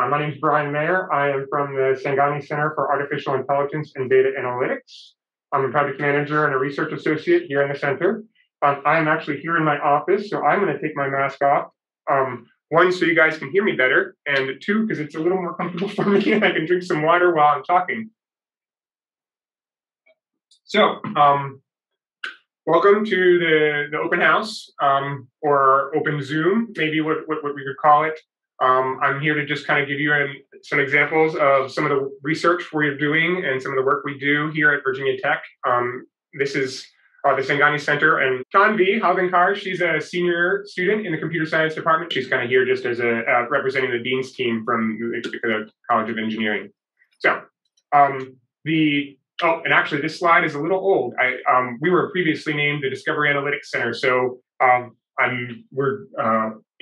My name is Brian Mayer. I am from the Sanghani Center for Artificial Intelligence and Data Analytics. I'm a project manager and a research associate here in the center. I'm actually here in my office, so I'm going to take my mask off. One, so you guys can hear me better, and two, because it's a little more comfortable for me and I can drink some water while I'm talking. So, welcome to the open house, or open Zoom, maybe what we could call it. I'm here to just kind of give you some examples of some of the research we're doing and some of the work we do here at Virginia Tech. This is the Sanghani Center, and Tanvi Halgankar, she's a senior student in the computer science department. She's kind of here just as representing the dean's team from the College of Engineering. So, oh, and actually, this slide is a little old. We were previously named the Discovery Analytics Center. So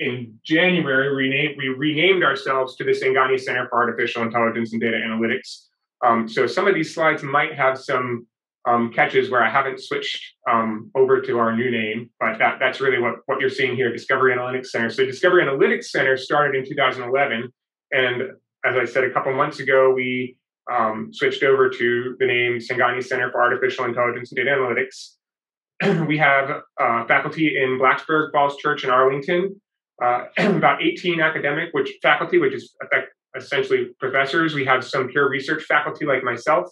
in January, we renamed ourselves to the Sanghani Center for Artificial Intelligence and Data Analytics. So some of these slides might have some catches where I haven't switched over to our new name, but that's really what you're seeing here, Discovery Analytics Center. So Discovery Analytics Center started in 2011. And as I said a couple months ago, we switched over to the name Sanghani Center for Artificial Intelligence and Data Analytics. We have faculty in Blacksburg, Falls Church, and Arlington, about 18 academic faculty, which is essentially professors. We have some pure research faculty like myself,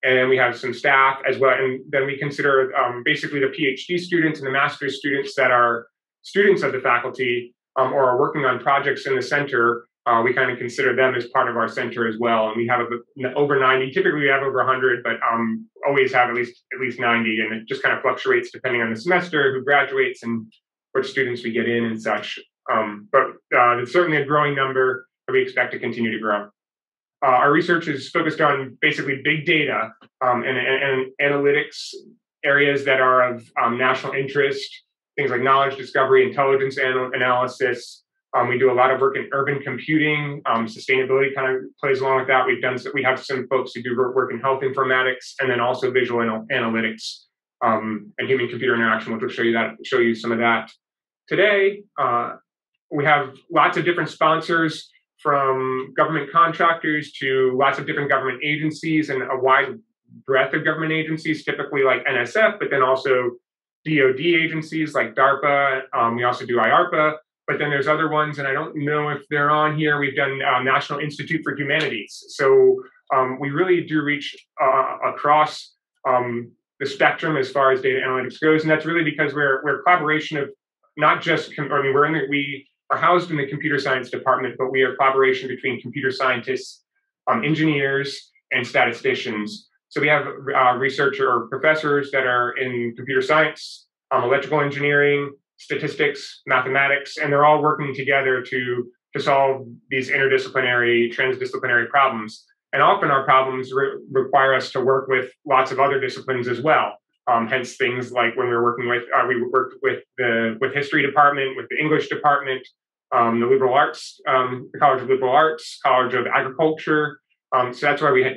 and we have some staff as well. And then we consider basically the PhD students and the master's students that are students of the faculty or are working on projects in the center. We kind of consider them as part of our center as well. And we have over 90, typically we have over 100, but always have at least 90. And it just kind of fluctuates depending on the semester, who graduates, and which students we get in and such. But it's certainly a growing number that we expect to continue to grow. Our research is focused on basically big data and analytics areas that are of national interest, things like knowledge discovery, intelligence analysis. We do a lot of work in urban computing. Sustainability kind of plays along with that. We have some folks who do work in health informatics, and then also visual analytics and human computer interaction, which will show you some of that. Today, we have lots of different sponsors, from government contractors to lots of different government agencies and a wide breadth of government agencies, typically like NSF, but then also DoD agencies like DARPA. We also do IARPA. But then there's other ones, and I don't know if they're on here. We've done National Institute for Humanities. So we really do reach across the spectrum as far as data analytics goes. And that's really because we're a collaboration of not just, we are housed in the computer science department, but we are a collaboration between computer scientists, engineers, and statisticians. So we have researcher or professors that are in computer science, electrical engineering, statistics, mathematics, and they're all working together to solve these interdisciplinary, transdisciplinary problems. And often our problems require us to work with lots of other disciplines as well. Hence things like when we worked with the history department, with the English department, the liberal arts, the College of Liberal Arts, College of Agriculture. So that's why we have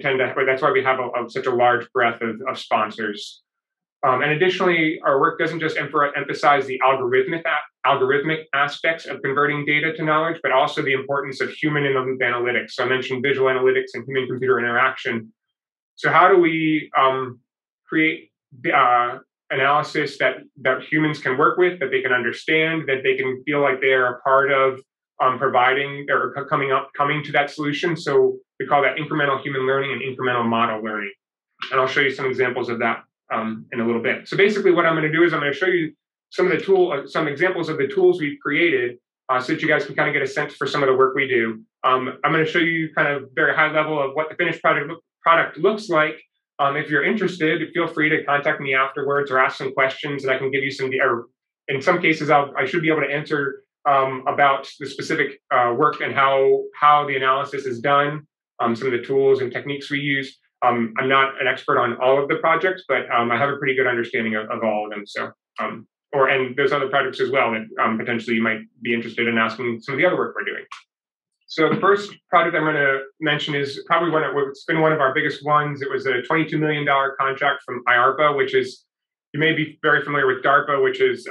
such a large breadth of sponsors. And additionally, our work doesn't just emphasize the algorithmic aspects of converting data to knowledge, but also the importance of human-in-the-loop analytics. So I mentioned visual analytics and human-computer interaction. So how do we create analysis that humans can work with, that they can understand, that they can feel like they are a part of providing or coming to that solution? So we call that incremental human learning and incremental model learning. And I'll show you some examples of that in a little bit. So basically what I'm going to do is I'm going to show you some examples of the tools we've created so that you guys can kind of get a sense for some of the work we do. I'm going to show you kind of very high level of what the finished product looks like. If you're interested, feel free to contact me afterwards or ask some questions, and I can give you or in some cases, I should be able to answer about the specific work and how the analysis is done, some of the tools and techniques we use. I'm not an expert on all of the projects, but I have a pretty good understanding of all of them. So, and there's other projects as well that potentially you might be interested in asking some of the other work we're doing. So the first project I'm going to mention is probably it's been one of our biggest ones. It was a $22 million contract from IARPA, which is, you may be very familiar with DARPA, which is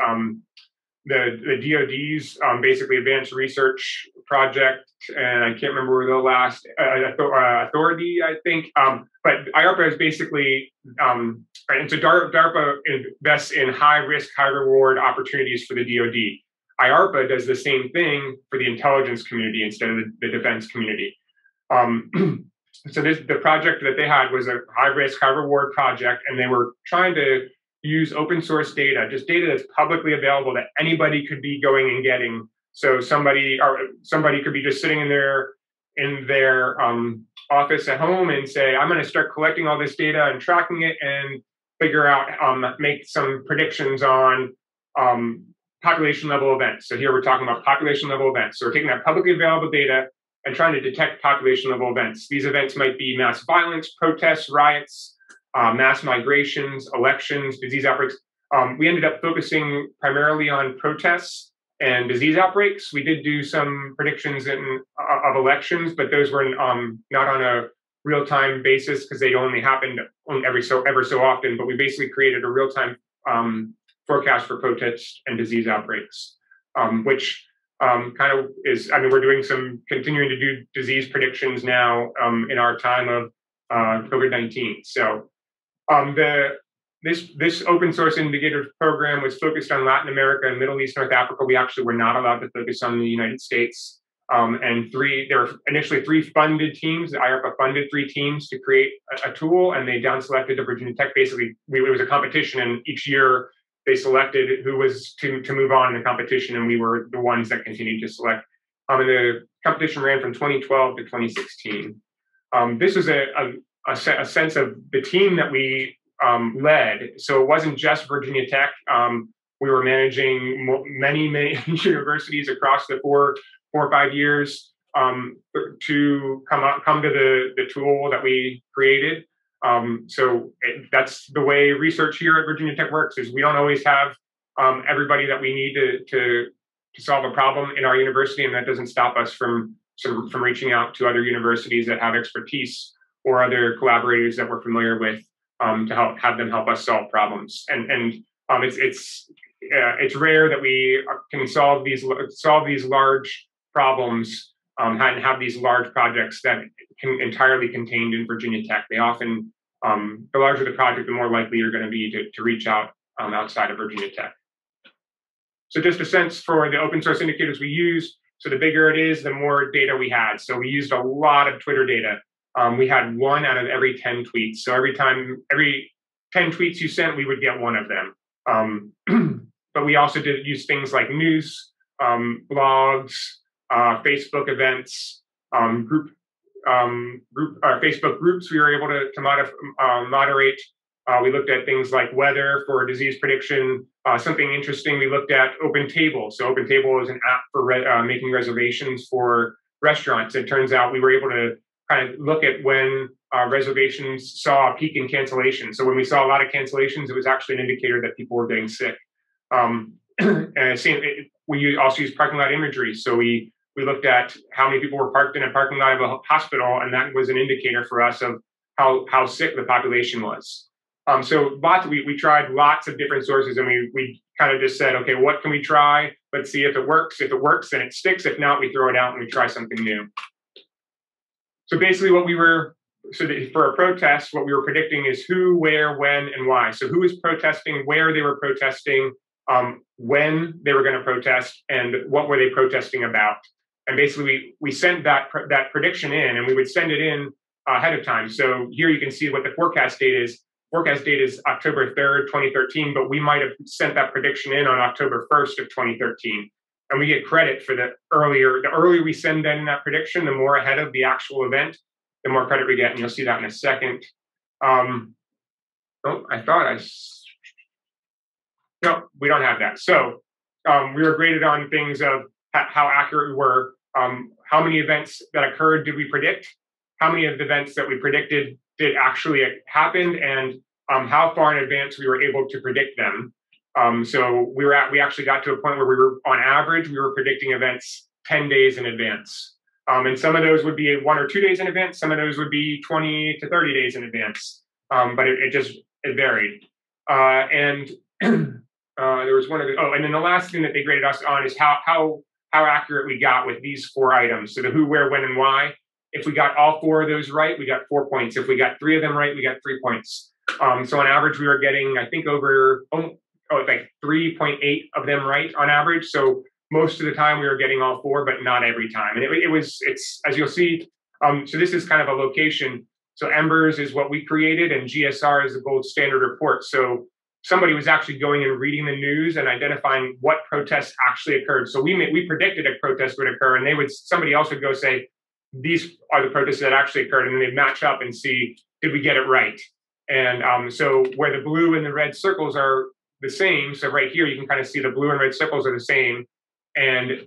the DoD's basically advanced research project, and I can't remember the last authority, I think. But IARPA is basically, and so DARPA invests in high risk, high reward opportunities for the DoD. IARPA does the same thing for the intelligence community instead of the defense community. So the project that they had was a high risk, high reward project, and they were trying to use open source data, just data that's publicly available that anybody could be going and getting. So somebody could be just sitting in their office at home and say, I'm going to start collecting all this data and tracking it and figure out, make some predictions on population level events. So here we're talking about population level events. So we're taking that publicly available data and trying to detect population level events. These events might be mass violence, protests, riots, mass migrations, elections, disease outbreaks. We ended up focusing primarily on protests and disease outbreaks. We did do some predictions of elections, but those were not on a real-time basis because they only happened ever so often. But we basically created a real-time forecast for protests and disease outbreaks, which kind of is, I mean, we're continuing to do disease predictions now in our time of COVID-19. So this open source indicator program was focused on Latin America and Middle East, North Africa. We actually were not allowed to focus on the United States. And there were initially 3 funded teams. The IARPA funded 3 teams to create a tool, and they down selected to Virginia Tech. Basically, it was a competition, and each year they selected who was to move on in the competition, and we were the ones that continued to select. And the competition ran from 2012 to 2016. This was a sense of the team that we led. So it wasn't just Virginia Tech. We were managing many universities across the 4 or 5 years to come to the tool that we created. That's the way research here at Virginia Tech works. Is we don't always have everybody that we need to solve a problem in our university, and that doesn't stop us from reaching out to other universities that have expertise or other collaborators that we're familiar with to have them help us solve problems. It's rare that we can solve these large problems and have these large projects that can entirely contained in Virginia Tech. They often, the larger the project, the more likely you're going to be to reach out outside of Virginia Tech. So just a sense for the open source indicators we use. So the bigger it is, the more data we had. So we used a lot of Twitter data. We had 1 out of every 10 tweets. So every 10 tweets you sent, we would get 1 of them. But we also did use things like news, blogs, Facebook events, Facebook groups we were able to moderate. We looked at things like weather for disease prediction. Something interesting, we looked at Open Table. So Open Table is an app for making reservations for restaurants. It turns out we were able to kind of look at when reservations saw a peak in cancellation. So when we saw a lot of cancellations, it was actually an indicator that people were getting sick. And we also used parking lot imagery. So we looked at how many people were parked in a parking lot of a hospital, and that was an indicator for us of how sick the population was. So we tried lots of different sources, and we kind of just said, okay, what can we try? Let's see if it works. If it works, then it sticks. If not, we throw it out and we try something new. So basically for a protest, what we were predicting is who, where, when, and why. So who was protesting, where they were protesting, when they were going to protest, and what were they protesting about. And basically, we sent that prediction in, and we would send it in ahead of time. So here you can see what the forecast date is. Forecast date is October 3rd, 2013, but we might have sent that prediction in on October 1st of 2013. And we get credit for the earlier we send in that prediction, the more ahead of the actual event, the more credit we get. And you'll see that in a second. No, we don't have that. So we were graded on things of how accurate we were, how many events that occurred did we predict, how many of the events that we predicted did actually happen, and how far in advance we were able to predict them. So we actually got to a point where on average, we were predicting events 10 days in advance. And some of those would be 1 or 2 days in advance. Some of those would be 20 to 30 days in advance. But it varied. And There was one of the, oh, and then the last thing that they graded us on is how accurate we got with these 4 items. So the who, where, when, and why. If we got all 4 of those right, we got 4 points. If we got 3 of them right, we got 3 points. So on average, we were getting, I think, over like 3.8 of them right on average. So most of the time we were getting all 4, but not every time. And it's as you'll see. So this is kind of a location. So EMBERS is what we created, and GSR is the gold standard report. So somebody was actually going and reading the news and identifying what protests actually occurred. So we predicted a protest would occur, and somebody else would go say, these are the protests that actually occurred, and then they'd match up and see, did we get it right? And so where the blue and the red circles are the same, so right here you can kind of see the blue and red circles are the same, and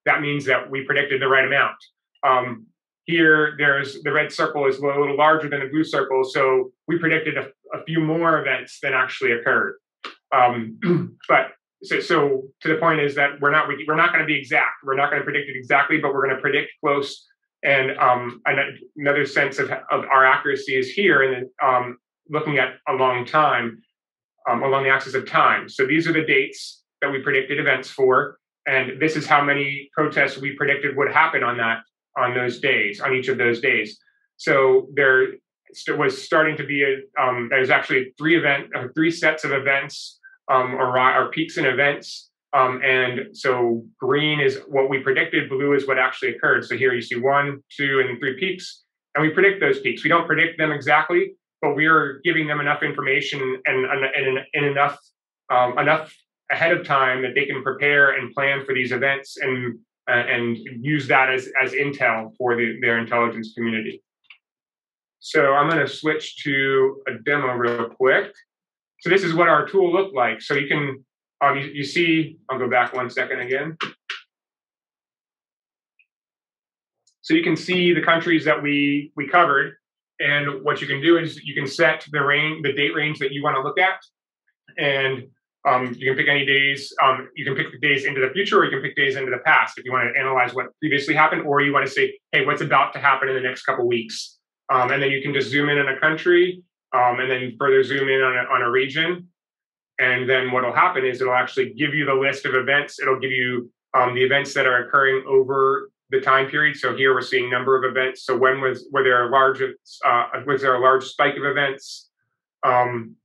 that means that we predicted the right amount. Here, the red circle is a little larger than the blue circle, so we predicted a few more events than actually occurred. But so to the point is that we're not going to be exact. We're not going to predict it exactly, but we're going to predict close. And another sense of our accuracy is here, and looking at a long time along the axis of time. So these are the dates that we predicted events for, and this is how many protests we predicted would happen on those days, on each of those days. So there was starting to be there's actually 3 sets of events or peaks in events. And so green is what we predicted, blue is what actually occurred. So here you see 1, 2, and 3 peaks, and we predict those peaks. We don't predict them exactly, but we are giving them enough information and enough ahead of time that they can prepare and plan for these events and use that as intel for their intelligence community. So I'm going to switch to a demo real quick. So this is what our tool looked like. So you can, you see, I'll go back 1 second again. So you can see the countries that we covered, and what you can do is you can set the date range that you want to look at, and you can pick any days. You can pick the days into the future, or you can pick days into the past if you want to analyze what previously happened, or you want to say, hey, what's about to happen in the next couple weeks? And then you can just zoom in on a country, and then further zoom in on a region. And then what will happen is it'll actually give you the list of events. It'll give you the events that are occurring over the time period. So here we're seeing number of events. So was there a large spike of events? And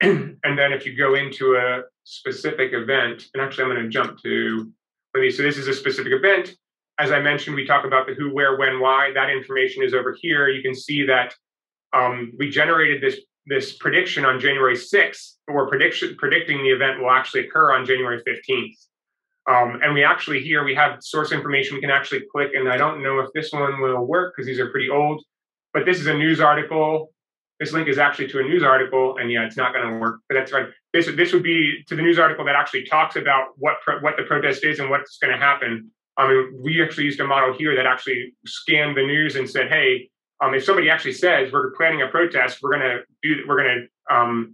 then if you go into a specific event, and actually I'm going to jump to these. So this is a specific event. As I mentioned, we talk about the who, where, when, why. That information is over here. You can see that we generated this prediction on January 6th, but we're predicting the event will actually occur on January 15th. And we actually here, we have source information we can actually click, and I don't know if this one will work because these are pretty old, but this is a news article. This link is actually to a news article, and yeah, it's not going to work, but that's right. This would be to the news article that actually talks about what the protest is and what's going to happen. I mean, we actually used a model here that actually scanned the news and said, hey, if somebody actually says we're planning a protest, we're going to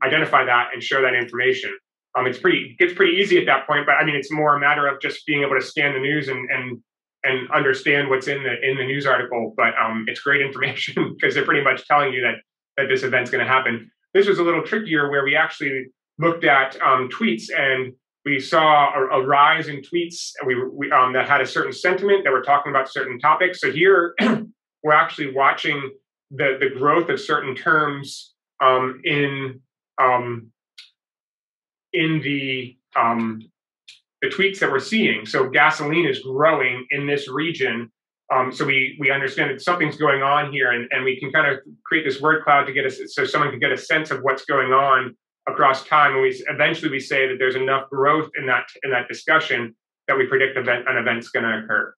identify that and show that information. It gets pretty easy at that point, but I mean, it's more a matter of just being able to scan the news and understand what's in the news article. But it's great information because they're pretty much telling you that this event's going to happen. This was a little trickier where we actually looked at tweets, and we saw a rise in tweets that had a certain sentiment, that were talking about certain topics. So here we're actually watching the growth of certain terms in the tweets that we're seeing. So gasoline is growing in this region. So we understand that something's going on here, and we can kind of create this word cloud to so someone can get a sense of what's going on across time. And eventually we say that there's enough growth in that discussion that we predict an event's going to occur.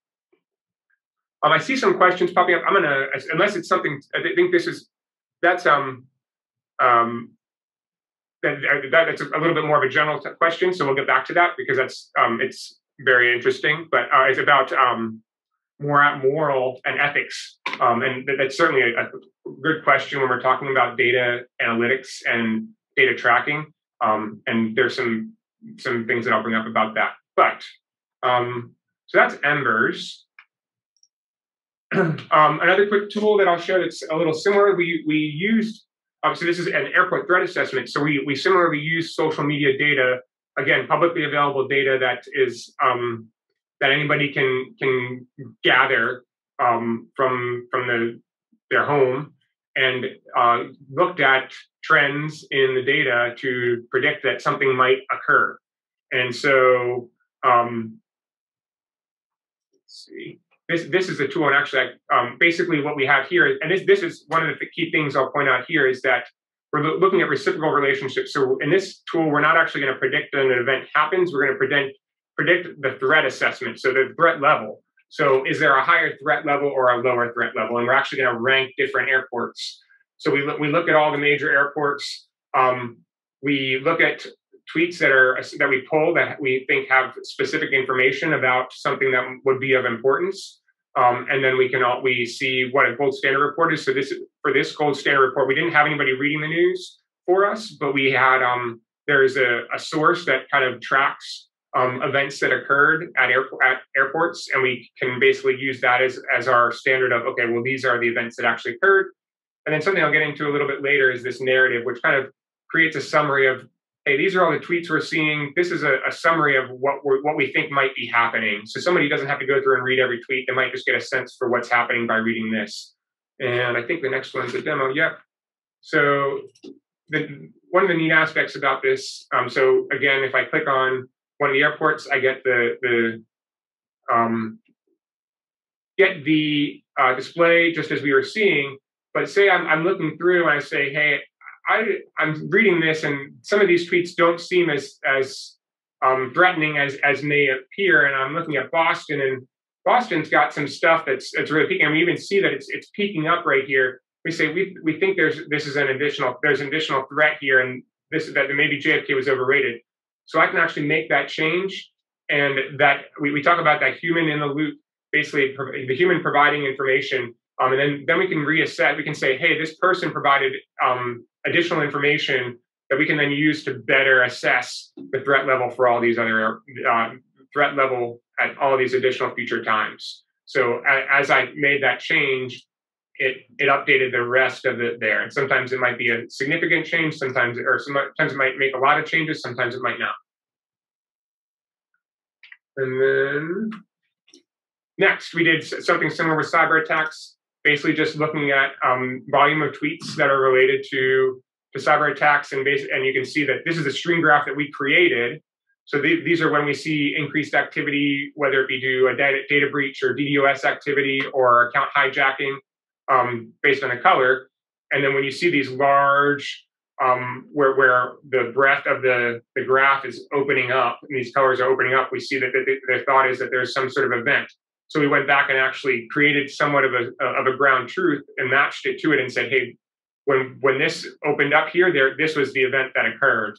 I see some questions popping up. I'm gonna, unless it's something, I think that's a little bit more of a general question. So we'll get back to that because it's very interesting. But it's about moral and ethics, and that's certainly a good question when we're talking about data analytics and data tracking. And there's some things that I'll bring up about that. But so that's EMBERS. Another quick tool that I'll show that's a little similar. We used so this is an airport threat assessment. So we similarly use social media data again, publicly available data that is that anybody can gather from their home, and looked at trends in the data to predict that something might occur. And so, let's see. This is a tool, and actually, basically what we have here, and this is one of the key things I'll point out here, is that we're looking at reciprocal relationships. So in this tool, we're not actually going to predict when an event happens. We're going to predict the threat assessment, so the threat level. So is there a higher threat level or a lower threat level? And we're actually going to rank different airports. So we look at all the major airports. We look at tweets that we pull that we think have specific information about something that would be of importance. And then we see what a gold standard report is. So for this gold standard report, we didn't have anybody reading the news for us, but we had there's a source that kind of tracks events that occurred at airports, and we can basically use that as our standard of, okay, well, these are the events that actually occurred. And then something I'll get into a little bit later is this narrative, which kind of creates a summary of, hey, these are all the tweets we're seeing. This is a summary of what we think might be happening. So somebody doesn't have to go through and read every tweet. They might just get a sense for what's happening by reading this. And I think the next one's a demo. Yep. So one of the neat aspects about this, so again, if I click on one of the airports, I get the display just as we were seeing. But say I'm looking through and I say, hey, I'm reading this, and some of these tweets don't seem as threatening as may appear. And I'm looking at Boston, and Boston's got some stuff that's really peaking. And we even see that it's peaking up right here. We say we think there's an additional threat here, and that maybe JFK was overrated. So I can actually make that change, and that we talk about that human in the loop, basically the human providing information, and then we can reassess. We can say, hey, this person provided additional information that we can then use to better assess the threat level for all these other threat level at all these additional future times. So as I made that change, it updated the rest of it there. And sometimes it might be a significant change, sometimes it might make a lot of changes, sometimes it might not. And then next, we did something similar with cyber attacks, basically just looking at volume of tweets that are related to cyber attacks. And you can see that this is a stream graph that we created. So these are when we see increased activity, whether it be due to a data breach or DDoS activity or account hijacking, based on the color. And then when you see these large, where the breadth of the graph is opening up, and these colors are opening up, we see that the thought is that there's some sort of event. So we went back and actually created somewhat of a ground truth and matched it to it and said, hey, when this opened up here, this was the event that occurred.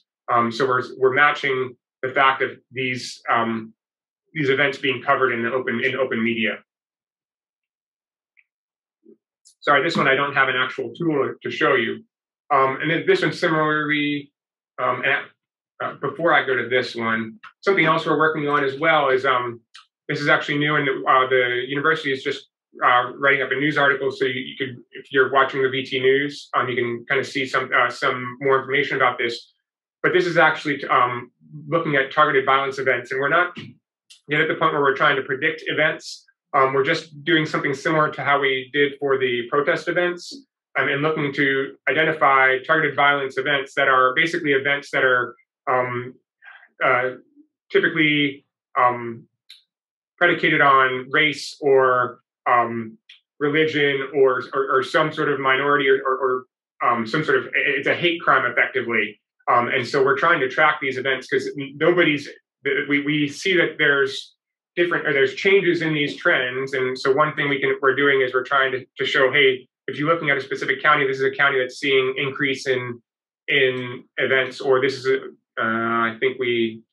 So we're matching the fact of these events being covered in open media. Sorry, this one I don't have an actual tool to show you. And then this one similarly, before I go to this one, something else we're working on as well is this is actually new, and the university is just writing up a news article. So you could, if you're watching the VT News, you can kind of see some more information about this. But this is actually looking at targeted violence events, and we're not yet at the point where we're trying to predict events. We're just doing something similar to how we did for the protest events, and looking to identify targeted violence events that are basically events that are typically predicated on race or religion or some sort of minority or some sort of, it's a hate crime effectively. And so we're trying to track these events because we see that there's changes in these trends. And so one thing we're doing is we're trying to show, hey, if you're looking at a specific county, this is a county that's seeing increase in events, or this is I think we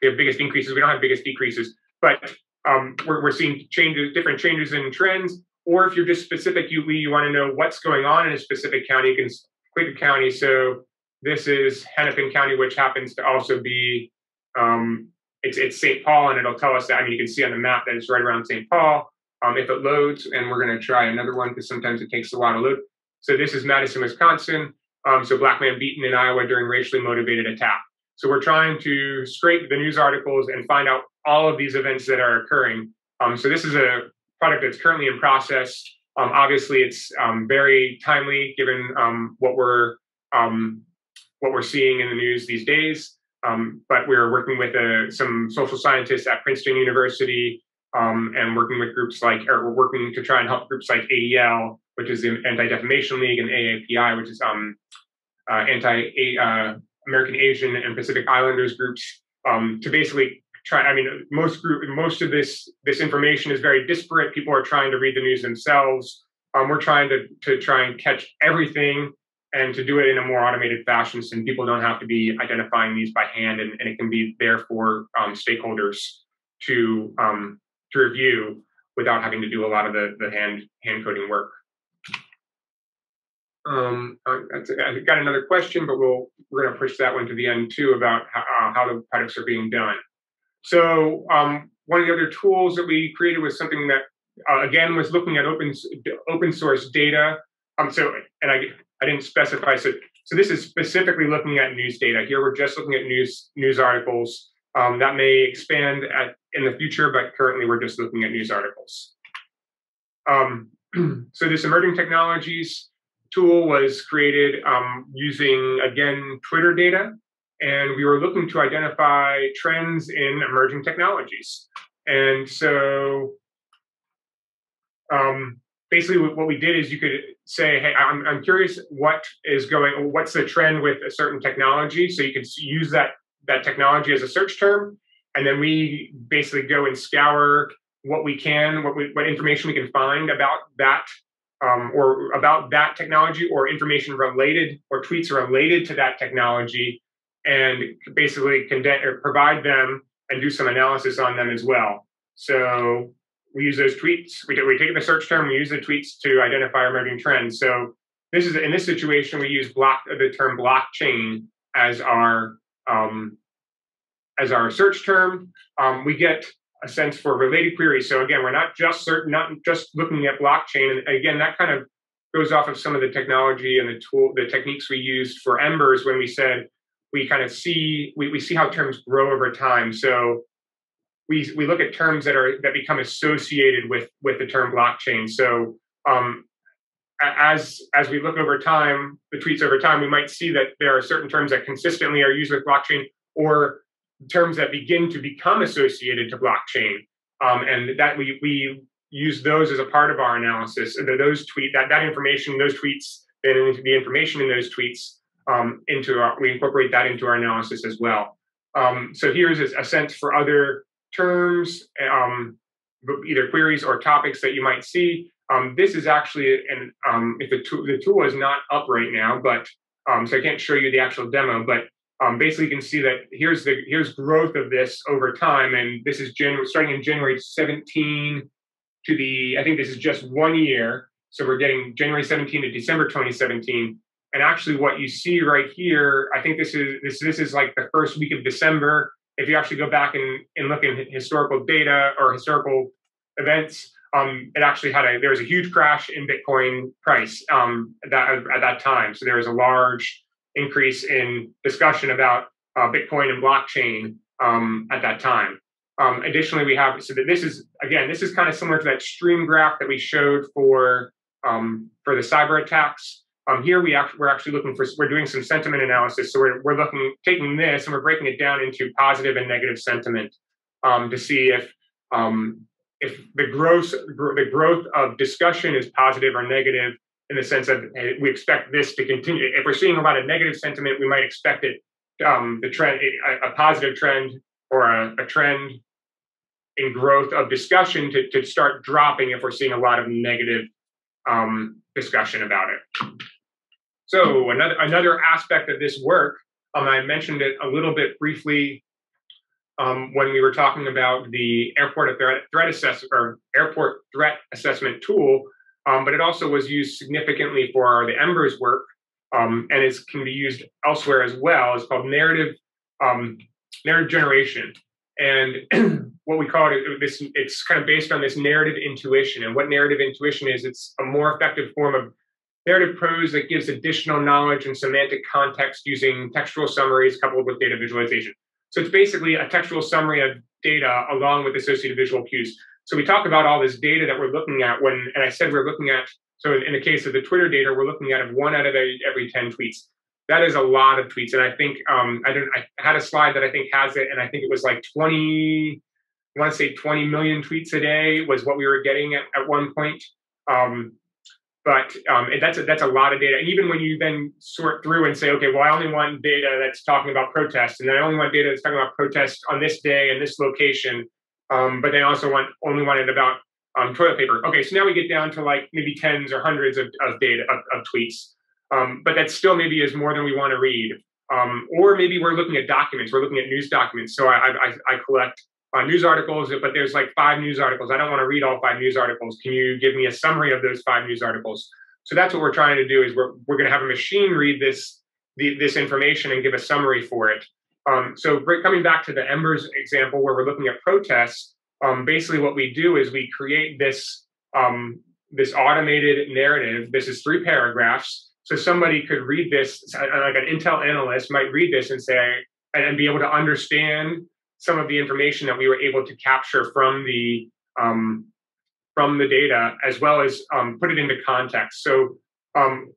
have biggest increases. We don't have biggest decreases, but we're seeing different changes in trends. Or if you're just specific, you want to know what's going on in a specific county, you can click a county. So this is Hennepin County, which happens to also be it's St. Paul, and it'll tell us that. I mean, you can see on the map that it's right around St. Paul. If it loads, and we're going to try another one because sometimes it takes a while to load. So this is Madison, Wisconsin. So black man beaten in Iowa during racially motivated attack. So we're trying to scrape the news articles and find out all of these events that are occurring. So this is a product that's currently in process. Obviously, it's very timely given what we're seeing in the news these days. But we're working with some social scientists at Princeton University and working with groups like, or we're working to try and help groups like ADL, which is the Anti-Defamation League, and AAPI, which is American Asian and Pacific Islanders groups, to basically try. I mean, most of this information is very disparate. People are trying to read the news themselves. We're trying to try and catch everything and to do it in a more automated fashion, so people don't have to be identifying these by hand, and it can be there for stakeholders to review without having to do a lot of the hand coding work. I got another question, but we're going to push that one to the end too about how the products are being done. So one of the other tools that we created was something that again was looking at open source data. And I didn't specify. So this is specifically looking at news data. Here we're just looking at news articles. That may expand in the future, but currently we're just looking at news articles. So this emerging technologies tool was created using, again, Twitter data. And we were looking to identify trends in emerging technologies. And so basically what we did is you could say, hey, I'm curious what's the trend with a certain technology? So you could use that technology as a search term. And then we basically go and scour what we can, what information we can find about that, or about that technology, or information related, or tweets related to that technology, and basically provide them and do some analysis on them as well. So we use those tweets. We take the search term. We use the tweets to identify emerging trends. So in this situation, we use the term blockchain as our search term. We get a sense for related queries. So again, we're not just looking at blockchain. And again, that kind of goes off of some of the technology and the techniques we used for EMBERS when we said we kind of see how terms grow over time. So we look at terms that become associated with the term blockchain. So as we look over time, the tweets over time, we might see that there are certain terms that consistently are used with blockchain, or terms that begin to become associated to blockchain, and that we use those as a part of our analysis. That information, those tweets, and the information in those tweets, we incorporate that into our analysis as well. So here's a sense for other terms, either queries or topics that you might see. This is actually if the tool is not up right now, but so I can't show you the actual demo, but basically, you can see that here's growth of this over time, and this is starting in January 17 I think this is just 1 year, so we're getting January 17 to December 2017, and actually what you see right here, I think this is like the first week of December. If you actually go back and look at historical data or historical events, it actually there was a huge crash in Bitcoin price at that time, so there was a large increase in discussion about Bitcoin and blockchain at that time. Additionally, we have, so that this is kind of similar to that stream graph that we showed for the cyber attacks. Here we're actually we're doing some sentiment analysis. So we're taking this and we're breaking it down into positive and negative sentiment to see if the growth of discussion is positive or negative, in the sense that we expect this to continue. If we're seeing a lot of negative sentiment, we might expect the trend, a positive trend, or a trend in growth of discussion to start dropping if we're seeing a lot of negative discussion about it. So another aspect of this work, I mentioned it a little bit briefly when we were talking about the airport threat assessment tool. But it also was used significantly for the EMBERS work, and it can be used elsewhere as well. It's called narrative generation, and what we call it's kind of based on this narrative intuition. And what narrative intuition is, it's a more effective form of narrative prose that gives additional knowledge and semantic context using textual summaries coupled with data visualization. So it's basically a textual summary of data along with associated visual cues. So we talk about all this data that we're looking at and I said we're looking at, so in the case of the Twitter data, we're looking at 1 out of every 10 tweets. That is a lot of tweets. And I think, I had a slide that I think has it, and I think it was like 20 million tweets a day was what we were getting at one point. But that's a lot of data. And even when you then sort through and say, okay, well, I only want data that's talking about protests, and then I only want data that's talking about protests on this day and this location, but they also only wanted about toilet paper. Okay, so now we get down to like maybe tens or hundreds of data of tweets, but that still maybe is more than we want to read. Or maybe we're looking at documents. We're looking at news documents. So I collect news articles, but there's like 5 news articles. I don't want to read all 5 news articles. Can you give me a summary of those 5 news articles? So that's what we're trying to do is we're going to have a machine read this information and give a summary for it. So coming back to the EMBERS example where we're looking at protests, basically what we do is we create this automated narrative. This is 3 paragraphs. So somebody could read this, like an Intel analyst might read this and say, and be able to understand some of the information that we were able to capture from the data, as well as put it into context. So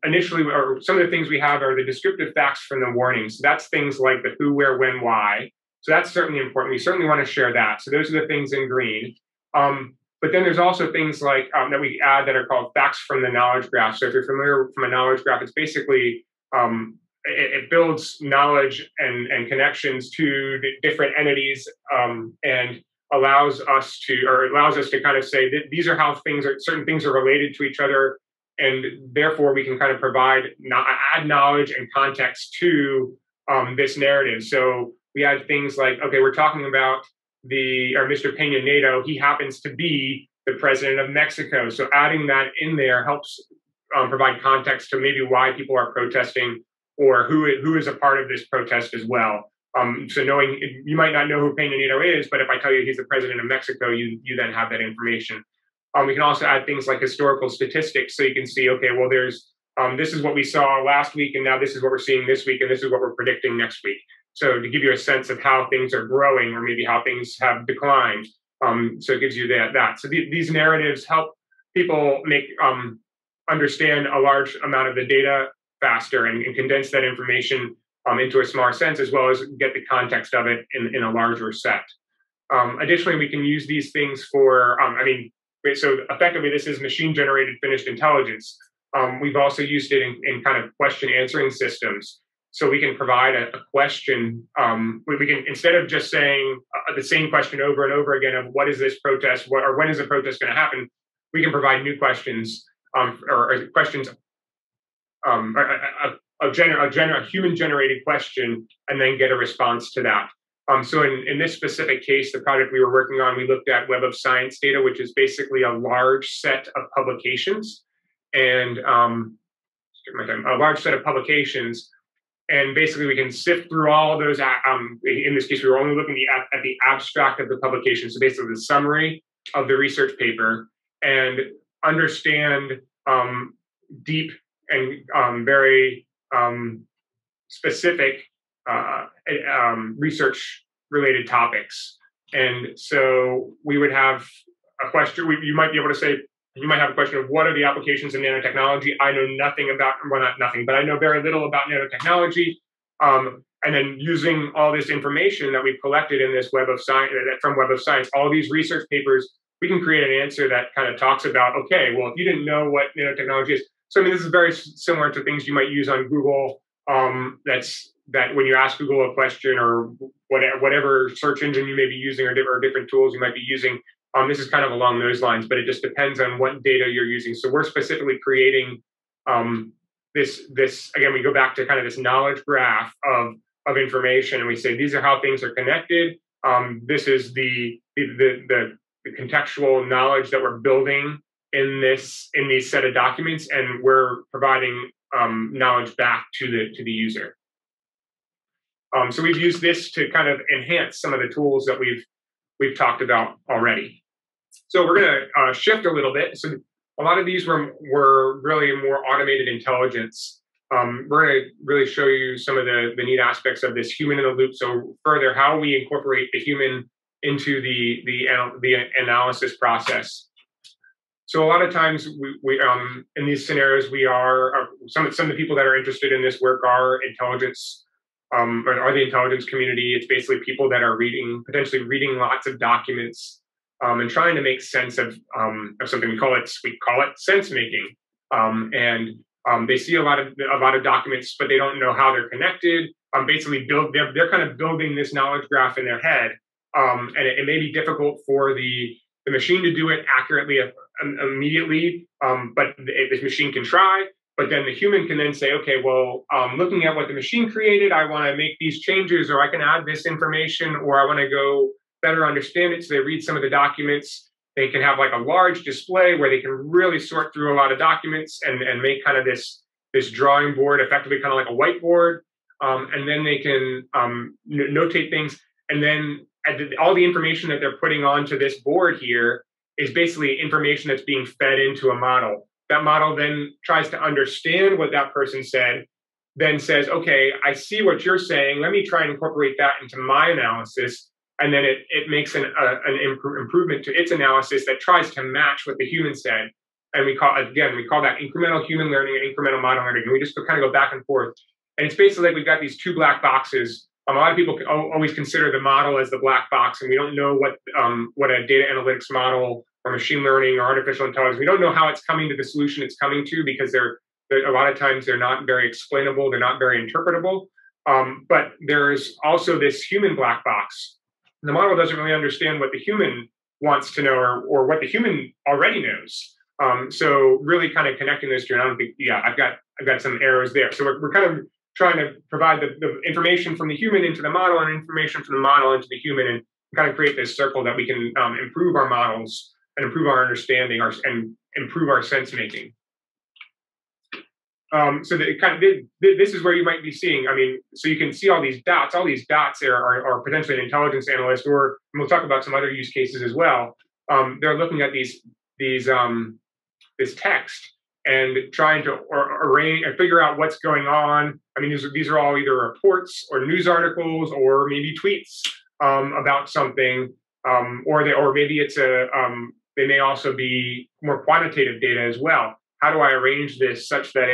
initially, or some of the things we have are the descriptive facts from the warnings. So that's things like the who, where, when, why. So that's certainly important. We certainly want to share that. So those are the things in green. But then there's also things like that we add that are called facts from the knowledge graph. So if you're familiar from a knowledge graph, it's basically it builds knowledge and connections to different entities and allows us to kind of say that these are how certain things are related to each other, and therefore we can kind of add knowledge and context to this narrative. So we add things like, okay, we're talking about Mr. Peña Nieto. He happens to be the president of Mexico. So adding that in there helps provide context to maybe why people are protesting, or who is a part of this protest as well. So knowing, you might not know who Peña Nieto is, but if I tell you he's the president of Mexico, you then have that information. We can also add things like historical statistics, so you can see, okay, well, there's this is what we saw last week, and now this is what we're seeing this week, and this is what we're predicting next week. So to give you a sense of how things are growing, or maybe how things have declined. So it gives you that. So these narratives help people understand a large amount of the data faster and condense that information into a smaller sense, as well as get the context of it in a larger set. Additionally, we can use these things for, so effectively this is machine-generated finished intelligence. We've also used it in kind of question answering systems. So we can provide a question, we can, instead of just saying the same question over and over again of what is this protest, or when is the protest going to happen, we can provide new questions, or questions, a human-generated question, and then get a response to that. So in this specific case, the project we were working on, we looked at Web of Science data, which is basically a large set of publications, and a large set of publications. And basically, we can sift through all those. In this case, we were only looking at the abstract of the publication, so basically the summary of the research paper, and understand deep and very specific research-related topics. And so we would have a question. You might be able to say, you might have a question of what are the applications in nanotechnology? I know nothing about, well, not nothing, but I know very little about nanotechnology. And then using all this information that we've collected in this Web of Science, from Web of Science, all these research papers, we can create an answer that kind of talks about, okay, well, if you didn't know what nanotechnology is. So I mean, this is very similar to things you might use on Google. That when you ask Google a question, or whatever search engine you may be using, or different tools you might be using, this is kind of along those lines, but it just depends on what data you're using. So we're specifically creating this again, we go back to kind of this knowledge graph of information, and we say these are how things are connected. This is the contextual knowledge that we're building in these set of documents, and we're providing knowledge back to the user. So we've used this to kind of enhance some of the tools that we've talked about already. So we're going to shift a little bit. So A lot of these were really more automated intelligence. We're going to really show you some of the neat aspects of this human in the loop. So further, how we incorporate the human into the analysis process. So a lot of times we in these scenarios, we are some of the people that are interested in this work are intelligence, or the intelligence community. It's basically people that are potentially reading lots of documents, and trying to make sense of something. We call it sense making, and they see a lot of documents, but they don't know how they're connected. Basically, they're kind of building this knowledge graph in their head, and it may be difficult for the machine to do it accurately immediately, but the machine can try. But then the human can then say, okay, well, looking at what the machine created, I want to make these changes, or I can add this information, or I want to go better understand it. So they read some of the documents. They can have like a large display where they can really sort through a lot of documents and make kind of this drawing board, effectively kind of like a whiteboard. And then they can notate things. And then all the information that they're putting onto this board here is basically information that's being fed into a model. That model then tries to understand what that person said, then says, okay, I see what you're saying. Let me try and incorporate that into my analysis. And then it makes an improvement to its analysis that tries to match what the human said. And we call that incremental human learning and incremental model learning. And we just kind of go back and forth. And it's basically like we've got these two black boxes. A lot of people always consider the model as the black box, and we don't know what a data analytics model or machine learning or artificial intelligence, we don't know how it's coming to the solution it's coming to, because they're a lot of times they're not very explainable, they're not very interpretable. But there's also this human black box. The model doesn't really understand what the human wants to know or what the human already knows. So really kind of connecting those two. And I don't think, I've got some errors there. So we're kind of trying to provide the information from the human into the model and information from the model into the human, and kind of create this circle that we can improve our models and improve our understanding and improve our sense making. So this is where you might be seeing, so you can see all these dots. All these dots are potentially an intelligence analyst, or and we'll talk about some other use cases as well. They're looking at this text and trying to arrange and figure out what's going on. These are all either reports or news articles or maybe tweets about something, or maybe it's they may also be more quantitative data as well. How do I arrange this such that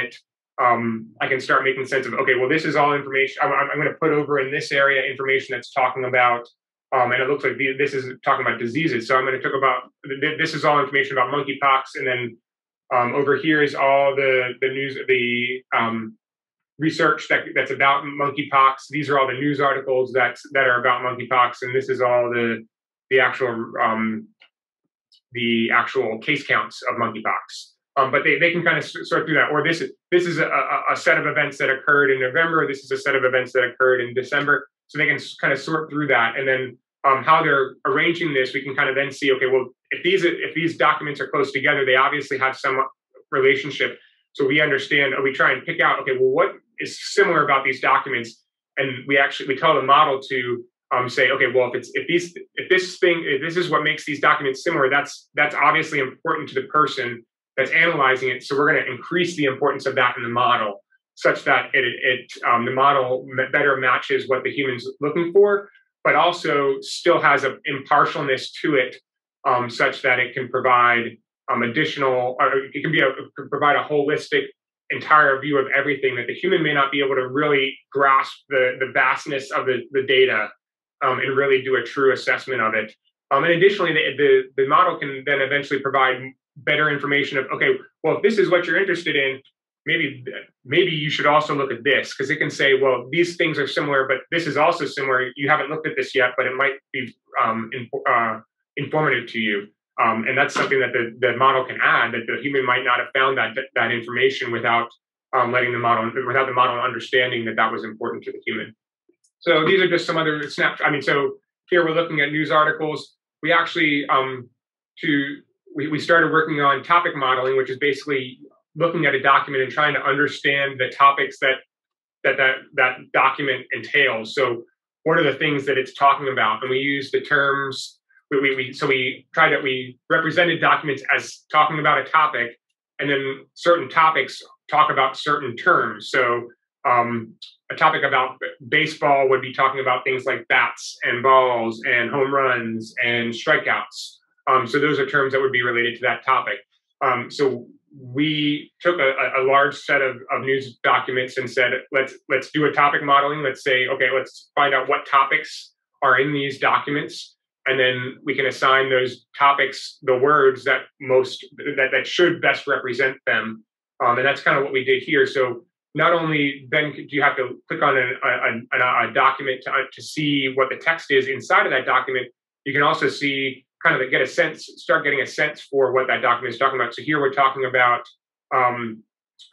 I can start making sense of, okay, well, this is all information. I'm going to put over in this area information that's talking about, and it looks like this is talking about diseases. So I'm going to talk about, this is all information about monkeypox, and then over here is all the news, research that's about monkeypox. These are all the news articles that are about monkeypox, and this is all the actual case counts of monkeypox. But they can kind of sort through that. Or this is a set of events that occurred in November. This is a set of events that occurred in December. So they can kind of sort through that. And then how they're arranging this, we can kind of then see, okay, well, if these documents are close together, they obviously have some relationship. So we understand, or we try and pick out, okay, well, what is similar about these documents? And we tell the model to say, okay, well, if this is what makes these documents similar, that's obviously important to the person that's analyzing it. So we're going to increase the importance of that in the model, such that the model better matches what the human's looking for, but also still has an impartialness to it, such that it can provide additional, or it can provide a holistic, entire view of everything that the human may not be able to really grasp the vastness of the data and really do a true assessment of it. And additionally, the model can then eventually provide better information of, okay, well, if this is what you're interested in, maybe you should also look at this, because it can say, well, these things are similar, but this is also similar. You haven't looked at this yet, but it might be informative to you. And that's something that the model can add, that the human might not have found that information without without the model understanding that was important to the human. So these are just some other snapshots. So here we're looking at news articles. We actually we started working on topic modeling, which is basically looking at a document and trying to understand the topics that document entails. So what are the things that it's talking about? And we use the terms we represented documents as talking about a topic, and then certain topics talk about certain terms. So a topic about baseball would be talking about things like bats and balls and home runs and strikeouts. So those are terms that would be related to that topic. So we took a large set of news documents and said, let's do a topic modeling. Let's say, okay, let's find out what topics are in these documents, and then we can assign those topics the words that should best represent them. And that's kind of what we did here. So not only then do you have to click on a document to see what the text is inside of that document, you can also see kind of start getting a sense for what that document is talking about. So here we're talking about,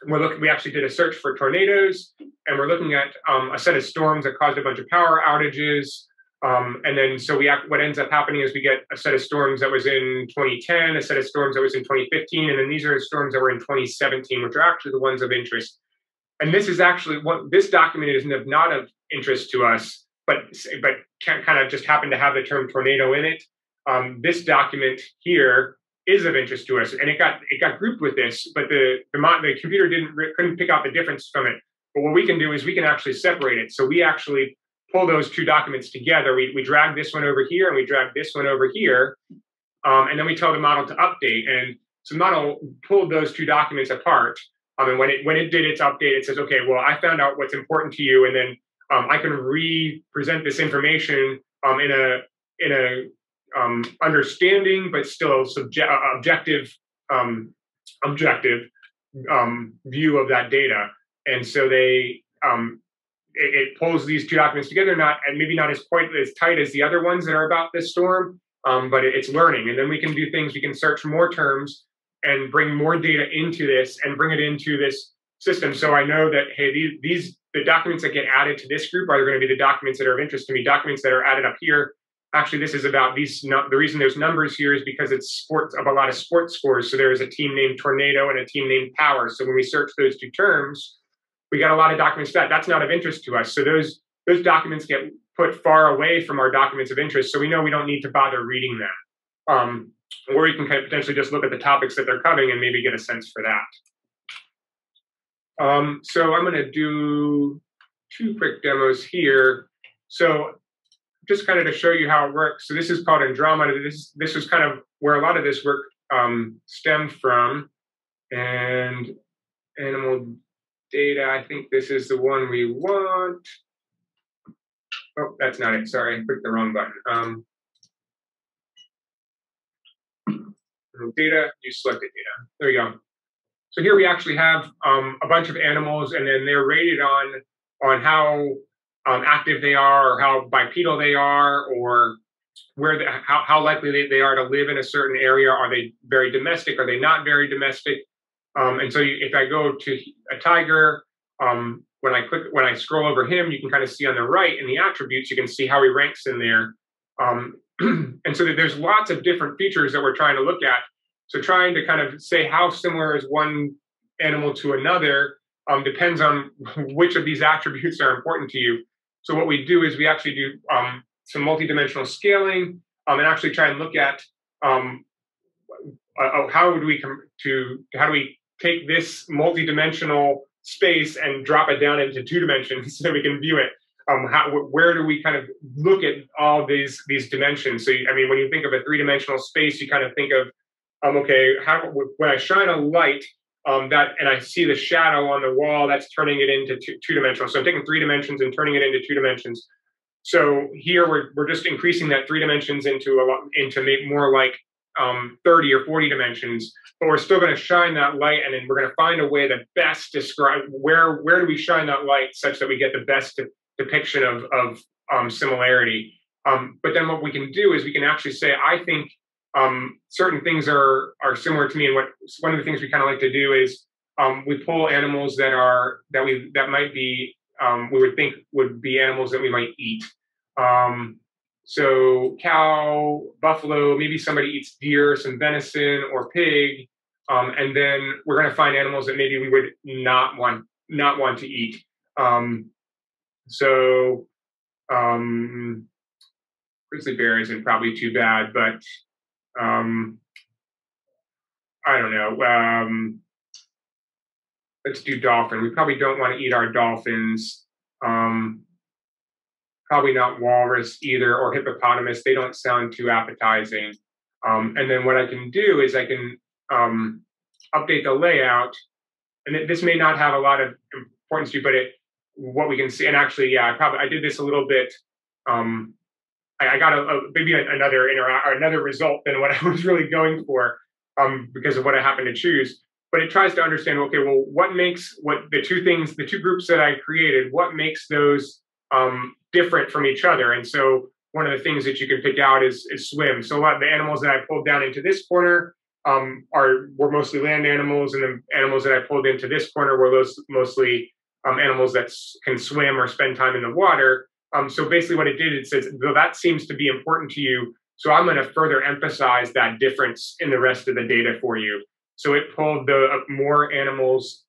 we actually did a search for tornadoes, and we're looking at a set of storms that caused a bunch of power outages. And then so what ends up happening is we get a set of storms that was in 2010, a set of storms that was in 2015, and then these are storms that were in 2017, which are actually the ones of interest. And this is actually this document is not of interest to us, but kind of just happened to have the term tornado in it. This document here is of interest to us, and it got grouped with this, but the computer couldn't pick out the difference from it. But what we can do is we can actually separate it. So we actually pull those two documents together. We drag this one over here, and we drag this one over here, and then we tell the model to update. And so the model pulled those two documents apart. And when it did its update, it says, okay, well, I found out what's important to you, and then I can re-present this information in a understanding but still objective view of that data. And so it pulls these two documents together, maybe not quite as tight as the other ones that are about this storm, but it's learning. And then we can do things. We can search more terms and bring more data into this and bring it into this system. So I know that, hey, the documents that get added to this group are going to be the documents that are of interest to me. Documents that are added up here, actually, this is about the reason there's numbers here is because it's of a lot of sports scores. So there is a team named Tornado and a team named Power. So when we search those two terms, we got a lot of documents that's not of interest to us. So those documents get put far away from our documents of interest. So we know we don't need to bother reading them. Or we can kind of potentially just look at the topics that they're covering and maybe get a sense for that. So I'm going to do two quick demos here. So just kind of to show you how it works. So this is called Andromeda. This was kind of where a lot of this work stemmed from. And animal data, I think this is the one we want. Oh, that's not it. Sorry, I clicked the wrong button. Data, you selected data. There you go. So here we actually have a bunch of animals, and then they're rated on how active they are, or how bipedal they are, or how likely they are to live in a certain area. Are they very domestic? Are they not very domestic? And so if I go to a tiger, when I scroll over him, you can kind of see on the right in the attributes, you can see how he ranks in there. And so there's lots of different features that we're trying to look at. So trying to kind of say how similar is one animal to another depends on which of these attributes are important to you. So what we do is we actually do some multidimensional scaling and actually try and look at how do we take this multidimensional space and drop it down into 2 dimensions so that we can view it. Where do we kind of look at all these dimensions? So, I mean, when you think of a 3-dimensional space, you kind of think of, okay, when I shine a light and I see the shadow on the wall, that's turning it into 2-dimensional. So I'm taking 3 dimensions and turning it into 2 dimensions. So here we're just increasing that 3 dimensions into make more like 30 or 40 dimensions. But we're still going to shine that light, and then we're going to find a way to best describe where do we shine that light such that we get the best depiction of similarity. But then what we can do is we can actually say, I think certain things are similar to me. And one of the things we kind of like to do is we pull animals that might be we would think would be animals that we might eat. So cow, buffalo, maybe somebody eats deer, some venison, or pig, and then we're going to find animals that maybe we would not want to eat. For grizzly bear isn't probably too bad, but I don't know. Let's do dolphin. We probably don't want to eat our dolphins. Probably not walrus either, or hippopotamus. They don't sound too appetizing. And then what I can do is I can update the layout. And this may not have a lot of importance to you, but what we can see, and actually, yeah, I did this a little bit. I got maybe another result than what I was really going for, because of what I happened to choose. But it tries to understand, okay, well, what makes the two groups that I created, what makes those different from each other? And so one of the things that you can pick out is swim. So a lot of the animals that I pulled down into this corner were mostly land animals, and the animals that I pulled into this corner were mostly animals that can swim or spend time in the water. So basically what it did, it says, though that seems to be important to you, so I'm going to further emphasize that difference in the rest of the data for you. So it pulled more animals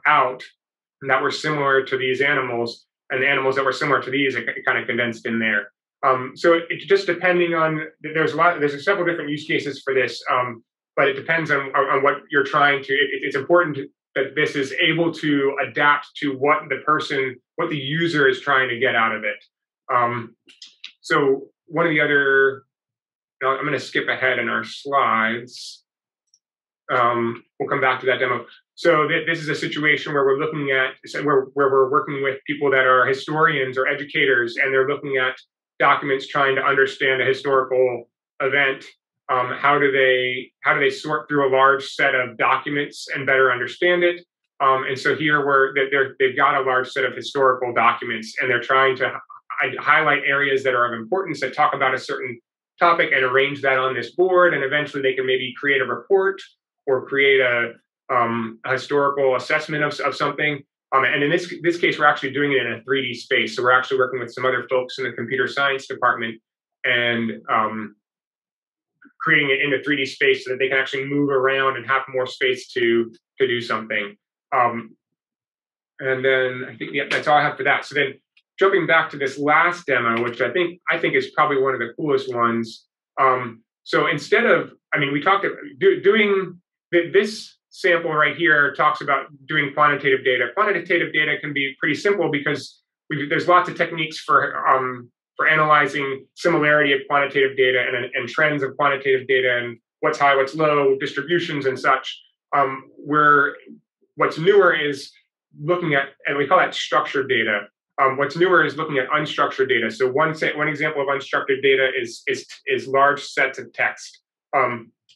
out that were similar to these animals, and the animals that were similar to these, it kind of condensed in there. So it's just depending on, there's several different use cases for this, but it depends on what you're trying to, it's important that this is able to adapt to what the user is trying to get out of it. So one of the other, I'm going to skip ahead in our slides. We'll come back to that demo. So this is a situation where we're looking at, where we're working with people that are historians or educators, and they're looking at documents trying to understand a historical event. How do they sort through a large set of documents and better understand it? And so here they've got a large set of historical documents, and they're trying to highlight areas that are of importance, that talk about a certain topic, and arrange that on this board. And eventually they can maybe create a report or create a historical assessment of something. And in this case, we're actually doing it in a 3D space. So we're actually working with some other folks in the computer science department and creating it in a 3D space so that they can actually move around and have more space to do something. And then I think, yeah, that's all I have for that. So then jumping back to this last demo, which I think is probably one of the coolest ones. So instead of, we talked about doing this sample right here talks about doing quantitative data. Quantitative data can be pretty simple because there's lots of techniques for analyzing similarity of quantitative data and trends of quantitative data and what's high, what's low, distributions and such. What's newer is looking at, and we call that structured data. What's newer is looking at unstructured data. So one example of unstructured data is large sets of text.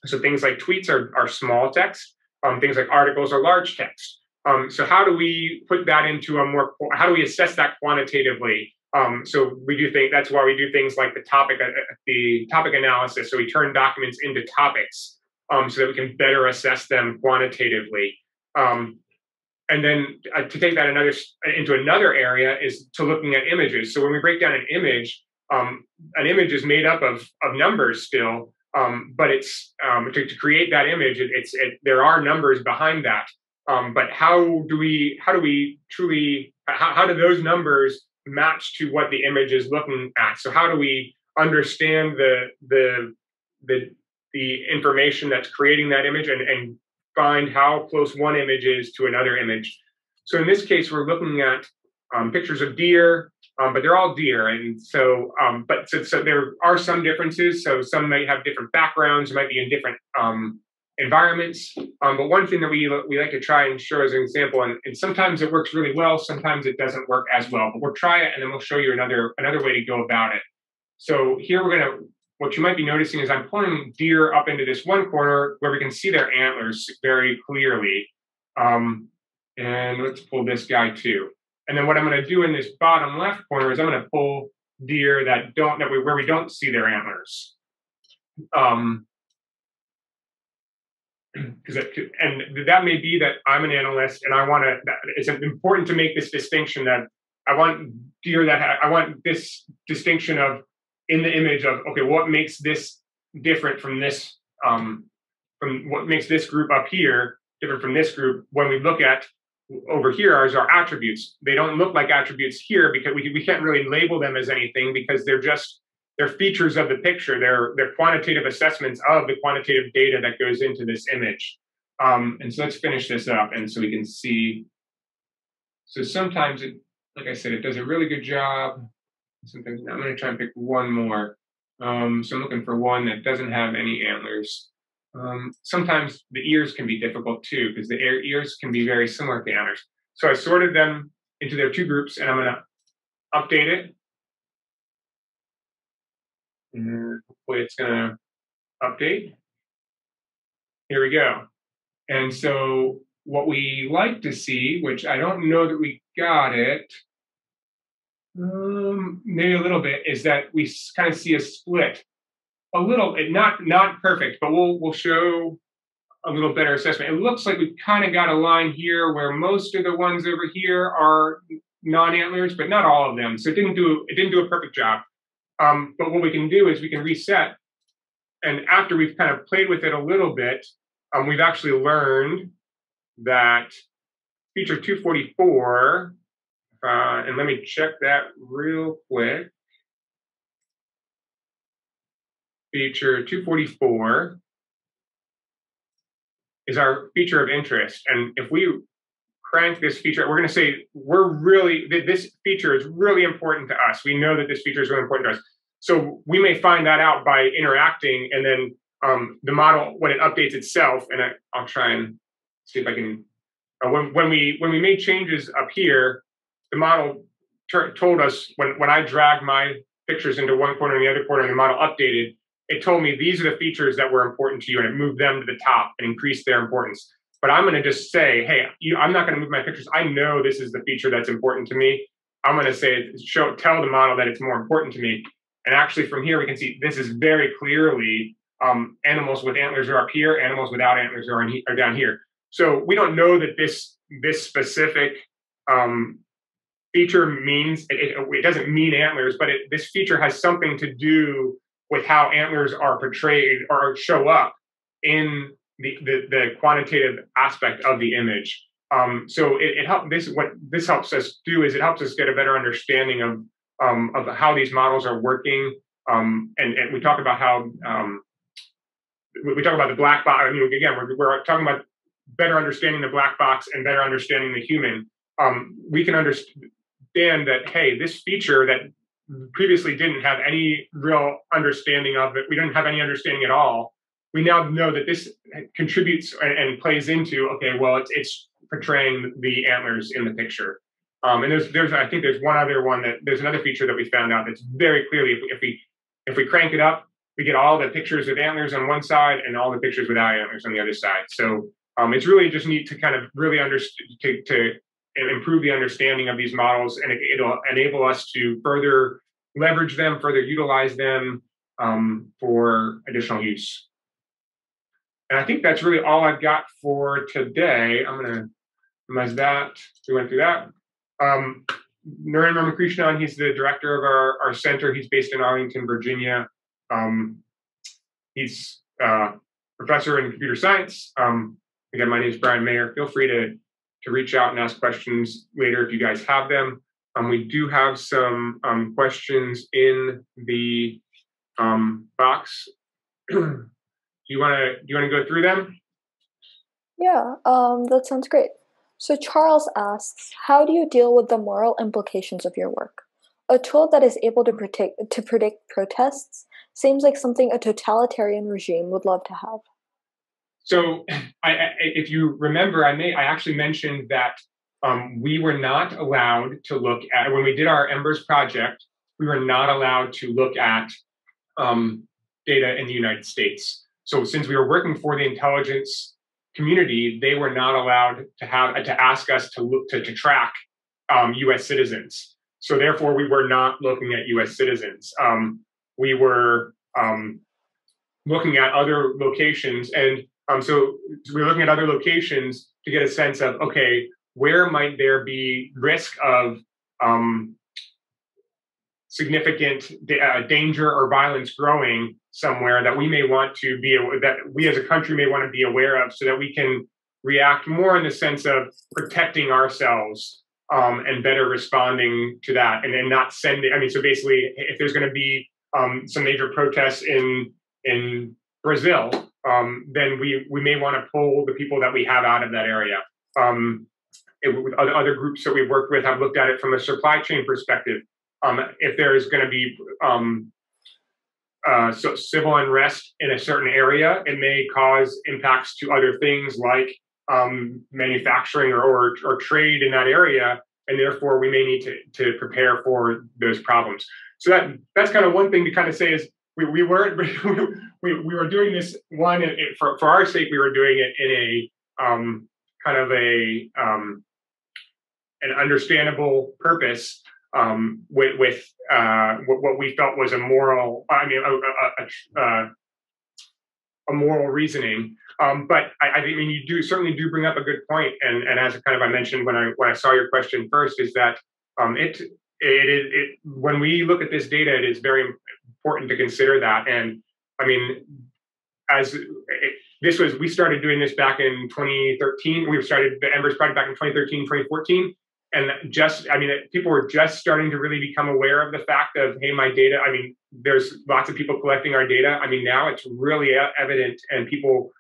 So things like tweets are small text. Things like articles are large text. So how do we put that into how do we assess that quantitatively? So that's why we do things like the topic analysis. So we turn documents into topics so that we can better assess them quantitatively. And then to take that into another area is to looking at images. So when we break down an image is made up of numbers still, but it's to create that image, there are numbers behind that. But how do those numbers match to what the image is looking at? So how do we understand the information that's creating that image and find how close one image is to another image? So in this case, we're looking at pictures of deer, but they're all deer. And so, so there are some differences. So some might have different backgrounds, might be in different environments. But one thing that we like to try and show as an example, and sometimes it works really well, sometimes it doesn't work as well, but we'll try it and then we'll show you another way to go about it. So here what you might be noticing is I'm pulling deer up into this one corner where we can see their antlers very clearly. And let's pull this guy too. And then what I'm going to do in this bottom left corner is I'm going to pull deer where we don't see their antlers. And that may be that I'm an analyst and it's important to make this distinction that I want this distinction of in the image of, okay, what makes this different from this, from what makes this group up here different from this group. When we look at over here are our attributes. They don't look like attributes here because we can't really label them as anything because they're just they're features of the picture. They're quantitative assessments of the quantitative data that goes into this image. And so let's finish this up, and so we can see. So sometimes it, like I said, it does a really good job. Sometimes I'm going to try and pick one more. So I'm looking for one that doesn't have any antlers. Sometimes the ears can be difficult too, because the ears can be very similar to antlers. So I sorted them into their two groups, and I'm going to update it. And hopefully it's going to update. Here we go. And so what we like to see, which I don't know that we got it, maybe a little bit, is that we kind of see a split. A little, not perfect, but we'll show a little better assessment. It looks like we've kind of got a line here where most of the ones over here are non-antlers, but not all of them. So it didn't do a perfect job. But what we can do is we can reset. And after we've kind of played with it a little bit, we've actually learned that feature 244, and let me check that real quick. Feature 244 is our feature of interest. And if we crank this feature, we're going to say this feature is really important to us. We know that this feature is really important to us. So we may find that out by interacting, and then the model, when it updates itself, and I'll try and see if I can, when we made changes up here, the model told us, when I dragged my pictures into one corner and the other corner, and the model updated, it told me these are the features that were important to you, and it moved them to the top and increased their importance. But I'm going to just say, hey, I'm not going to move my pictures. I know this is the feature that's important to me. I'm going to say, tell the model that it's more important to me. And actually from here, we can see this is very clearly animals with antlers are up here, animals without antlers are down here. So we don't know that this specific feature means, it doesn't mean antlers, but this feature has something to do with how antlers are portrayed or show up in the quantitative aspect of the image. So what this helps us do is it helps us get a better understanding of how these models are working. And we talk about how we talk about the black box. I mean, again, we're talking about better understanding the black box and better understanding the human. We can understand that, hey, this feature that previously didn't have any real understanding of it, we didn't have any understanding at all. We now know that this contributes and plays into, okay, well, it's portraying the antlers in the picture. And I think there's one other one there's another feature that we found out that's very clearly, if we crank it up, we get all the pictures with antlers on one side and all the pictures without antlers on the other side. So it's really just neat to kind of really to improve the understanding of these models, and it'll enable us to further leverage them, further utilize them for additional use. And I think that's really all I've got for today. I'm going to minimize that. We went through that. Naren Ramakrishnan, he's the director of our center. He's based in Arlington, Virginia. He's a professor in computer science. Again, my name is Brian Mayer. Feel free to reach out and ask questions later if you guys have them. We do have some questions in the box. Do you want to go through them? Yeah, that sounds great. So Charles asks, how do you deal with the moral implications of your work? A tool that is able to predict protests seems like something a totalitarian regime would love to have. So if you remember, I actually mentioned that we were not allowed to look at, when we did our EMBERS project, we were not allowed to look at data in the United States. So since we were working for the intelligence community, they were not allowed to ask us to track U.S. citizens. So therefore, we were not looking at U.S. citizens. We were looking at other locations, and so we were looking at other locations to get a sense of, okay, where might there be risk of significant danger or violence growing somewhere that we may want to be, that we as a country may want to be aware of, so that we can react more in the sense of protecting ourselves and better responding to that, and not sending. I mean, so basically, if there's going to be some major protests in Brazil, then we may want to pull the people that we have out of that area. With other groups that we've worked with have looked at it from a supply chain perspective. If there is going to be so civil unrest in a certain area, it may cause impacts to other things like manufacturing or trade in that area, and therefore we may need to prepare for those problems. So that's kind of one thing to kind of say is we weren't we were doing this one for our sake. We were doing it in a kind of a an understandable purpose with what we felt was a moral, a moral reasoning. But I mean, you certainly do bring up a good point, and as kind of I mentioned when I saw your question first, is that when we look at this data, it is very important to consider that. And I mean, we started doing this back in 2013. We started the EMBERS Project back in 2013, 2014. And people were just starting to really become aware of the fact of, hey, my data, I mean, there's lots of people collecting our data. I mean, now it's really evident and people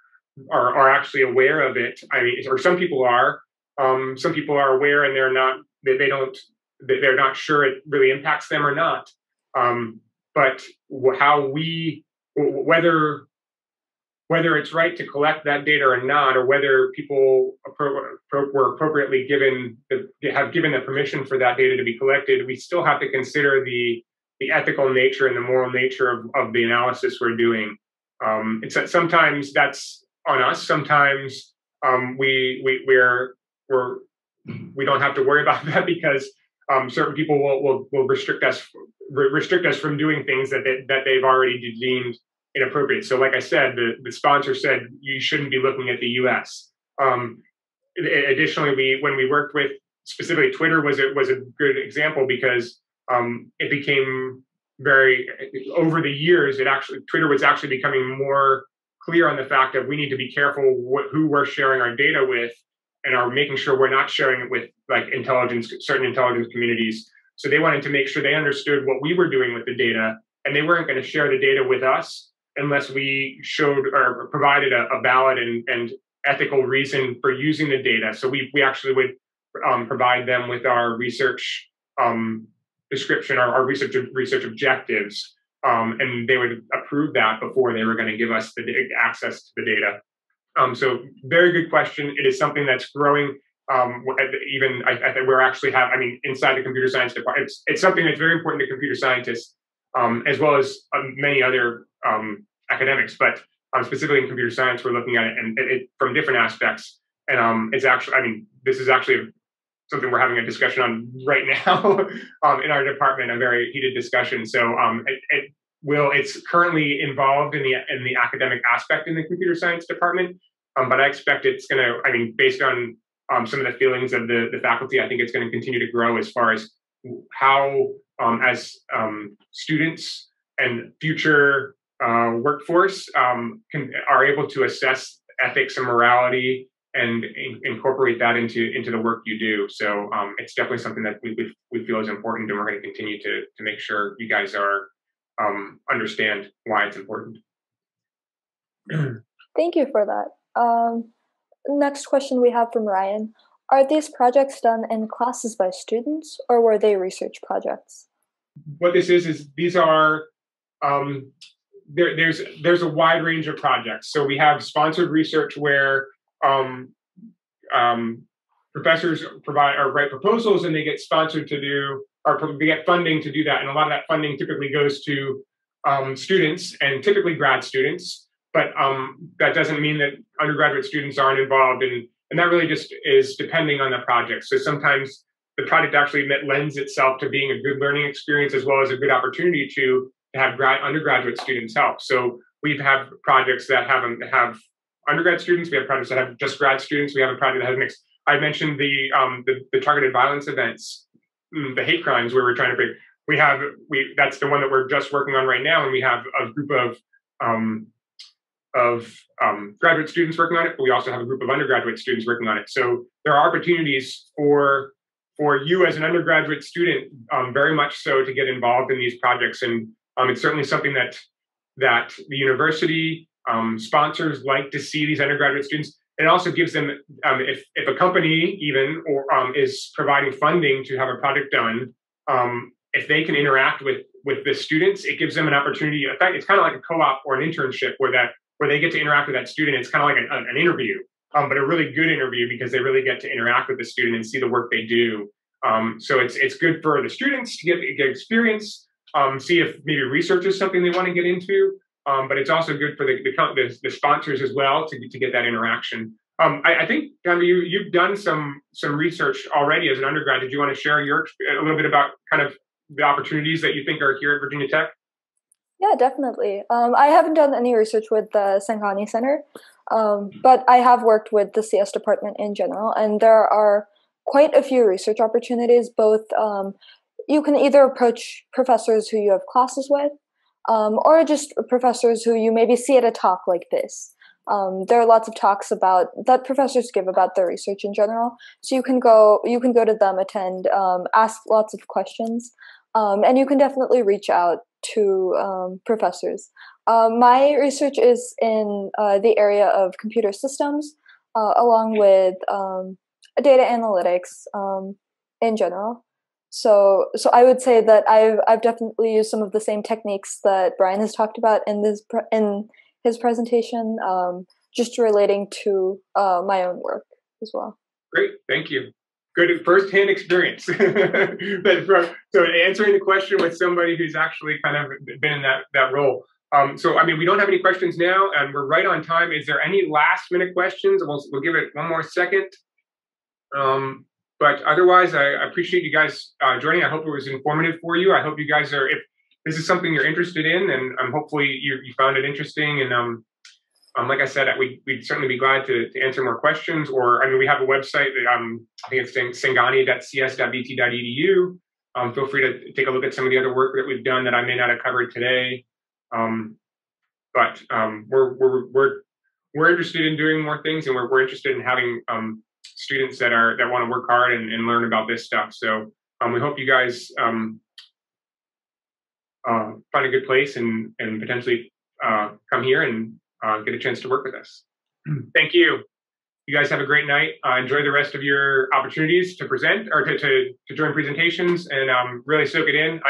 are actually aware of it. I mean, or some people are aware and they're not sure it really impacts them or not. But whether it's right to collect that data or not, or whether people were appropriately given the permission for that data to be collected, we still have to consider the ethical nature and the moral nature of the analysis we're doing. It's that sometimes that's on us. Sometimes we don't have to worry about that because certain people will restrict us from doing things that they've already deemed inappropriate. So like I said, the sponsor said you shouldn't be looking at the US. Additionally, when we worked with specifically Twitter was a good example because it became over the years, Twitter was actually becoming more clear on the fact that we need to be careful who we're sharing our data with and are making sure we're not sharing it with like certain intelligence communities. So they wanted to make sure they understood what we were doing with the data, and they weren't going to share the data with us unless we showed or provided a valid and ethical reason for using the data. So we actually would provide them with our research description, our research objectives, and they would approve that before they were going to give us the access to the data. So very good question. It is something that's growing. Even I think we're actually inside the computer science department. It's something that's very important to computer scientists, as well as many other academics, but specifically in computer science, we're looking at it and from different aspects. And it's actually, this is actually something we're having a discussion on right now in our department, a very heated discussion. So it's currently involved in the academic aspect in the computer science department, but I expect it's going to, based on some of the feelings of the faculty, I think it's going to continue to grow as far as how, as students and future workforce are able to assess ethics and morality and incorporate that into the work you do. So it's definitely something that we feel is important, and we're going to continue to make sure you guys understand why it's important. Thank you for that. Next question we have from Ryan. Are these projects done in classes by students, or were they research projects? What this is these are, there's a wide range of projects. So we have sponsored research where professors write proposals and they get sponsored to do, or they get funding to do that. And a lot of that funding typically goes to students and typically grad students. But that doesn't mean that undergraduate students aren't involved, and that really just is depending on the project. So sometimes the project actually lends itself to being a good learning experience as well as a good opportunity to have undergraduate students help. So we have projects that have undergrad students. We have projects that have just grad students. We have a project that has mixed. I mentioned the targeted violence events, the hate crimes, where we're trying to pick. That's the one that we're just working on right now, and we have a group of graduate students working on it, but we also have a group of undergraduate students working on it. So there are opportunities for you as an undergraduate student, very much so, to get involved in these projects. And It's certainly something that the university sponsors like to see these undergraduate students. It also gives them, if a company even or is providing funding to have a project done, if they can interact with the students, it gives them an opportunity. In fact, it's kind of like a co-op or an internship where they get to interact with that student. It's kind of like an interview, but a really good interview because they really get to interact with the student and see the work they do. So it's good for the students to get experience, see if maybe research is something they want to get into. But it's also good for the sponsors as well to get that interaction. I think, Gandhi, you've done some research already as an undergrad. Did you want to share a little bit about kind of the opportunities that you think are here at Virginia Tech? Yeah, definitely. I haven't done any research with the Sanghani Center, but I have worked with the CS department in general, and there are quite a few research opportunities. Both you can either approach professors who you have classes with, or just professors who you maybe see at a talk like this. There are lots of talks that professors give about their research in general. So you can go to them, attend, ask lots of questions, and you can definitely reach out to professors. My research is in the area of computer systems, along with data analytics in general. So I would say that I've definitely used some of the same techniques that Brian has talked about in his presentation, just relating to my own work as well. Great, thank you. Good first-hand experience. So answering the question with somebody who's actually kind of been in that role. So I mean, we don't have any questions now, and we're right on time. Is there any last-minute questions? We'll give it one more second. But otherwise, I appreciate you guys joining. I hope it was informative for you. I hope you guys if this is something you're interested in, and hopefully you found it interesting. And like I said, we'd certainly be glad to answer more questions. Or, I mean, we have a website that I think it's sanghani.cs.vt.edu. Feel free to take a look at some of the other work that we've done that I may not have covered today. But we're interested in doing more things, and we're interested in having students that want to work hard and learn about this stuff. So we hope you guys find a good place and potentially come here and get a chance to work with us. Thank you. You guys have a great night. Enjoy the rest of your opportunities to present or to join presentations, and really soak it in.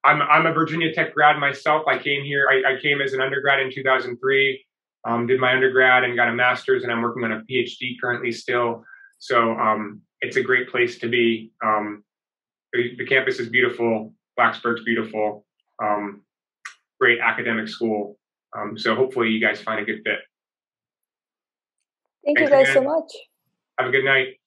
I'm a Virginia Tech grad myself. I came here. I came as an undergrad in 2003. Did my undergrad and got a master's, and I'm working on a PhD currently still. So it's a great place to be. The campus is beautiful. Blacksburg's beautiful. Great academic school. So hopefully you guys find a good fit. Thanks you guys again so much. Have a good night.